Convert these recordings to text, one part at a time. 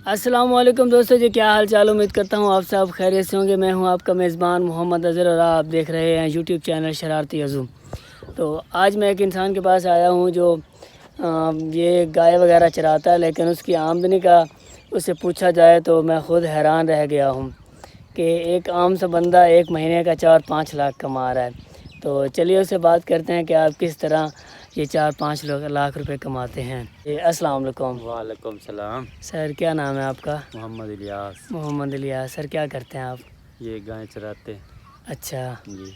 अस्सलाम वालेकुम दोस्तों जी, क्या हाल चाल। उम्मीद करता हूँ आप सब खैरियत से होंगे। मैं हूँ आपका मेज़बान मोहम्मद अज़हर और आप देख रहे हैं यूट्यूब चैनल शरारती अज़ूम। तो आज मैं एक इंसान के पास आया हूँ जो ये गाय वगैरह चराता है, लेकिन उसकी आमदनी का उससे पूछा जाए तो मैं ख़ुद हैरान रह गया हूँ कि एक आम सा बंदा एक महीने का 4-5 लाख कमा रहा है। तो चलिए उससे बात करते हैं कि आप किस तरह ये 4-5 लाख रुपए कमाते हैं। अस्सलाम वालेकुम। वालेकुम सलाम। सर क्या नाम है आपका? मोहम्मद इलियास। मोहम्मद इलियास। सर क्या करते हैं आप? ये गाय चराते हैं। अच्छा, जी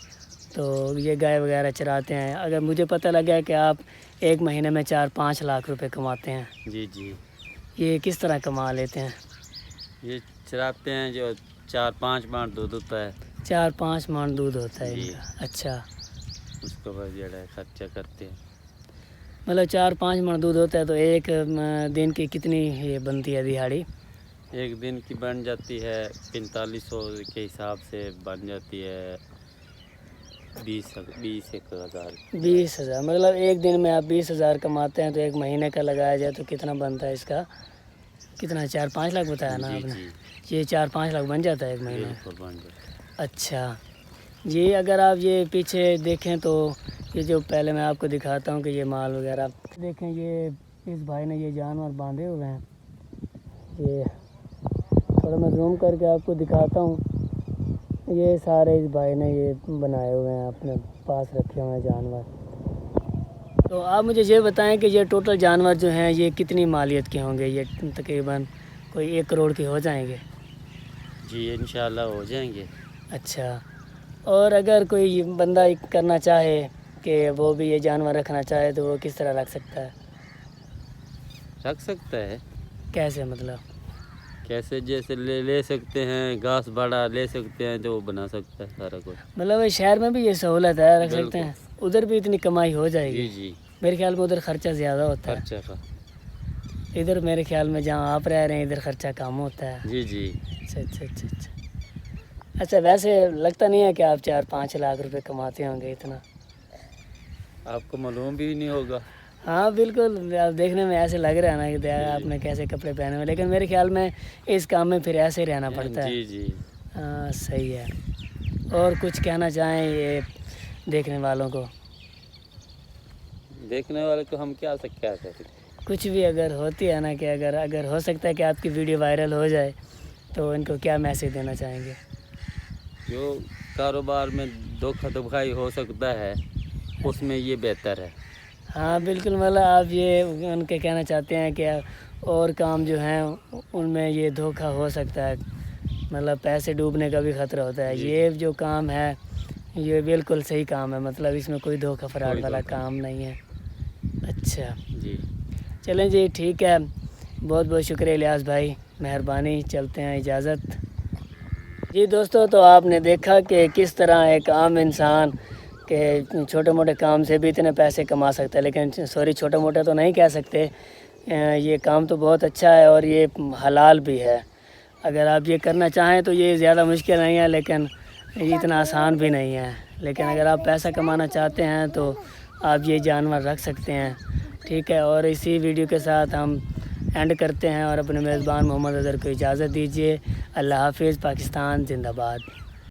तो ये गाय वगैरह चराते हैं। अगर मुझे पता लगा कि आप एक महीने में 4-5 लाख रुपए कमाते हैं, जी जी। ये किस तरह कमा लेते हैं? ये चराते हैं जो 4-5 बार दूध होता है। 4-5 मन दूध होता है जी। इनका। अच्छा, उसको बस जड़ा खर्चा करते हैं। मतलब 4-5 मन दूध होता है तो एक दिन की कितनी ये बनती है दिहाड़ी? एक दिन की बन जाती है 4500 के हिसाब से बन जाती है 20,000। 20,000। मतलब एक दिन में आप 20,000 कमाते हैं तो एक महीने का लगाया जाए तो कितना बनता है इसका? कितना 4-5 लाख बताया ना जी आपने? जी ये 4-5 लाख बन जाता है एक महीने में। बिल्कुल बन जाता है। अच्छा जी, अगर आप ये पीछे देखें तो ये जो पहले मैं आपको दिखाता हूँ कि ये माल वगैरह देखें, ये इस भाई ने ये जानवर बांधे हुए हैं। ये थोड़ा मैं जूम करके आपको दिखाता हूँ। ये सारे इस भाई ने ये बनाए हुए हैं, अपने पास रखे हुए हैं जानवर। तो आप मुझे ये बताएं कि ये टोटल जानवर जो हैं ये कितनी मालियत के होंगे? ये तकरीबन कोई 1 करोड़ के हो जाएंगे? जी इंशाल्लाह हो जाएंगे। अच्छा, और अगर कोई बंदा करना चाहे कि वो भी ये जानवर रखना चाहे तो वो किस तरह रख सकता है? रख सकता है। कैसे मतलब? कैसे? जैसे ले सकते हैं, घास बड़ा ले सकते हैं, जो बना सकता है सारा कुछ। मतलब शहर में भी ये सहूलत है, रख सकते बिल्कुल। हैं। उधर भी इतनी कमाई हो जाएगी? जी जी। मेरे ख्याल में उधर खर्चा ज़्यादा होता है। खर्चा का। इधर मेरे ख्याल में जहाँ आप रह रहे हैं इधर खर्चा कम होता है। जी जी। अच्छा अच्छा अच्छा अच्छा। अच्छा, वैसे लगता नहीं है कि आप 4-5 लाख रुपए कमाते होंगे इतना? आपको मालूम भी नहीं होगा। हाँ बिल्कुल, आप देखने में ऐसे लग रहा है ना कि देखा आपने कैसे कपड़े पहने हुए, लेकिन मेरे ख्याल में इस काम में फिर ऐसे ही रहना पड़ता है। जी जी। हाँ सही है। और कुछ कहना चाहें ये देखने वालों को? देखने वाले को हम क्या कह सकते? कुछ भी अगर होती है ना कि अगर हो सकता है कि आपकी वीडियो वायरल हो जाए तो इनको क्या मैसेज देना चाहेंगे? जो कारोबार में धोखा धोखाई हो सकता है उसमें ये बेहतर है। हाँ बिल्कुल, मतलब आप ये उनके कहना चाहते हैं कि और काम जो हैं उनमें ये धोखा हो सकता है, मतलब पैसे डूबने का भी ख़तरा होता है। ये जो काम है ये बिल्कुल सही काम है, मतलब इसमें कोई धोखा फराड वाला काम नहीं है। अच्छा जी चलें जी, ठीक है। बहुत बहुत शुक्रिया इलियास भाई, मेहरबानी। चलते हैं, इजाज़त। जी दोस्तों, तो आपने देखा कि किस तरह एक आम इंसान के छोटे मोटे काम से भी इतने पैसे कमा सकता है, लेकिन सॉरी छोटे मोटे तो नहीं कह सकते। ये काम तो बहुत अच्छा है और ये हलाल भी है। अगर आप ये करना चाहें तो ये ज़्यादा मुश्किल नहीं है, लेकिन ये इतना आसान भी नहीं है। लेकिन अगर आप पैसा कमाना चाहते हैं तो आप ये जानवर रख सकते हैं, ठीक है। और इसी वीडियो के साथ हम एंड करते हैं और अपने मेज़बान मोहम्मद अज़हर को इजाज़त दीजिए। अल्लाह हाफ़िज़। पाकिस्तान ज़िंदाबाद।